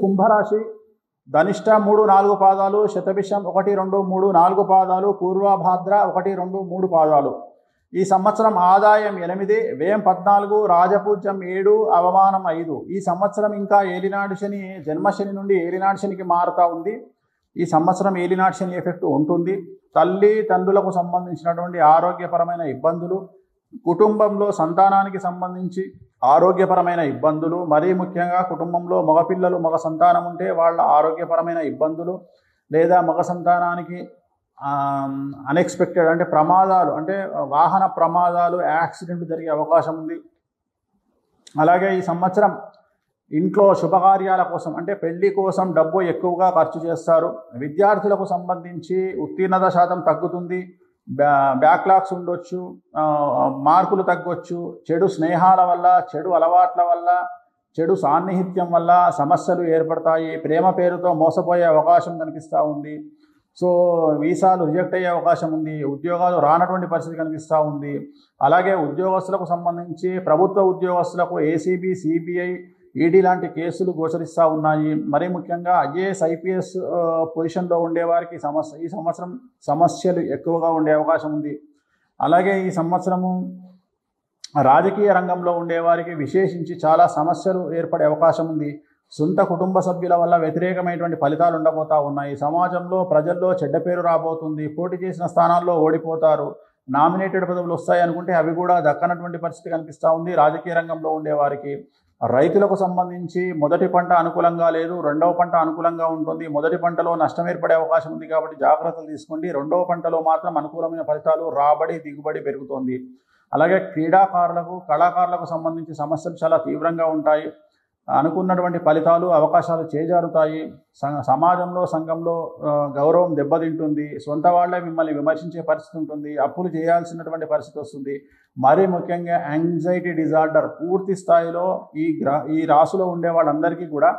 కుంభరాశి ధనిష్ట 3, 4 పాదాలు, శతభిషం 1, 2, 3, 4 పాదాలు, పూర్వభాద్ర 1, 2, 3 పాదాలు. ఈ సంవత్సరం ఆదాయం 8, వ్యయం 14, రాజపూజ్యం 7, అవమానం 5. ఈ సంవత్సరం ఇంకా ఏలినాడు శని జన్మశని నుండి ఏలినాడు శనికి మారుతూ ఉంది. ఈ సంవత్సరం ఏలినాడు శని ఎఫెక్ట్ ఉంటుంది. తల్లి తండ్రులకు సంబంధించినటువంటి ఆరోగ్యపరమైన ఇబ్బందులు, కుటుంబంలో సంతానానికి సంబంధించి ఆరోగ్యపరమైన ఇబ్బందులు, మరీ ముఖ్యంగా కుటుంబంలో మగపిల్లలు మగ సంతానం ఉంటే వాళ్ళ ఆరోగ్యపరమైన ఇబ్బందులు, లేదా మగ సంతానానికి అన్ఎక్స్పెక్టెడ్ అంటే ప్రమాదాలు, అంటే వాహన ప్రమాదాలు, యాక్సిడెంట్ జరిగే అవకాశం ఉంది. అలాగే ఈ సంవత్సరం ఇంట్లో శుభకార్యాల కోసం అంటే పెళ్లి కోసం డబ్బు ఎక్కువగా ఖర్చు చేస్తారు. విద్యార్థులకు సంబంధించి ఉత్తీర్ణత శాతం తగ్గుతుంది. బ్యాక్లాగ్స్ ఉండొచ్చు, మార్కులు తగ్గొచ్చు. చెడు స్నేహాల వల్ల, చెడు అలవాట్ల వల్ల, చెడు సాన్నిహిత్యం వల్ల సమస్యలు ఏర్పడతాయి. ప్రేమ పేరుతో మోసపోయే అవకాశం కనిపిస్తూ ఉంది. సో వీసాలు రిజెక్ట్ అయ్యే అవకాశం ఉంది. ఉద్యోగాలు రానటువంటి పరిస్థితి కనిపిస్తూ ఉంది. అలాగే ఉద్యోగస్తులకు సంబంధించి ప్రభుత్వ ఉద్యోగస్తులకు ఏసీబీ, సిబిఐ, ఈడీ లాంటి కేసులు గోచరిస్తూ ఉన్నాయి. మరీ ముఖ్యంగా ఐఏఎస్, ఐపీఎస్ పొజిషన్లో ఉండేవారికి ఈ సంవత్సరం సమస్యలు ఎక్కువగా ఉండే అవకాశం ఉంది. అలాగే ఈ సంవత్సరము రాజకీయ రంగంలో ఉండేవారికి విశేషించి చాలా సమస్యలు ఏర్పడే అవకాశం ఉంది. సొంత కుటుంబ సభ్యుల వల్ల వ్యతిరేకమైనటువంటి ఫలితాలు ఉండబోతూ ఉన్నాయి. సమాజంలో ప్రజల్లో చెడ్డ పేరు రాబోతుంది. పోటీ చేసిన స్థానాల్లో ఓడిపోతారు. నామినేటెడ్ పదవులు వస్తాయి అనుకుంటే అవి కూడా దక్కనటువంటి పరిస్థితి కనిపిస్తూ ఉంది రాజకీయ రంగంలో ఉండేవారికి. రైతులకు సంబంధించి మొదటి పంట అనుకూలంగా లేదు, రెండవ పంట అనుకూలంగా ఉంటుంది. మొదటి పంటలో నష్టం ఏర్పడే అవకాశం ఉంది కాబట్టి జాగ్రత్తలు తీసుకోండి. రెండవ పంటలో మాత్రం అనుకూలమైన ఫలితాలు, రాబడి, దిగుబడి పెరుగుతోంది. అలాగే క్రీడాకారులకు, కళాకారులకు సంబంధించి సమస్యలు చాలా తీవ్రంగా ఉంటాయి. అనుకున్నటువంటి ఫలితాలు, అవకాశాలు చేజారుతాయి. సమాజంలో, సంఘంలో గౌరవం దెబ్బతింటుంది. సొంత వాళ్ళే మిమ్మల్ని విమర్శించే పరిస్థితి ఉంటుంది. అప్పులు చేయాల్సినటువంటి పరిస్థితి వస్తుంది. మరీ ముఖ్యంగా యాంగ్జైటీ డిజార్డర్ పూర్తి స్థాయిలో ఈ రాశిలో ఉండే వాళ్ళందరికీ కూడా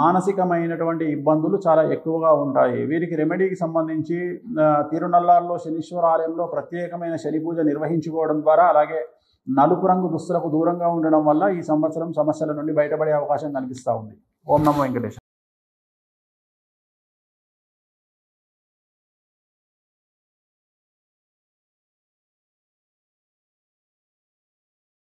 మానసికమైనటువంటి ఇబ్బందులు చాలా ఎక్కువగా ఉంటాయి. వీరికి రెమెడీకి సంబంధించి తిరునల్లార్లో శనీశ్వర ఆలయంలో ప్రత్యేకమైన శని పూజ నిర్వహించుకోవడం ద్వారా, అలాగే నలుపు రంగు దుస్తులకు దూరంగా ఉండడం వల్ల ఈ సంవత్సరం సమస్యల నుండి బయటపడే అవకాశం కనిపిస్తూ ఉంది. ఓం నమో వెంకటేశ్వర.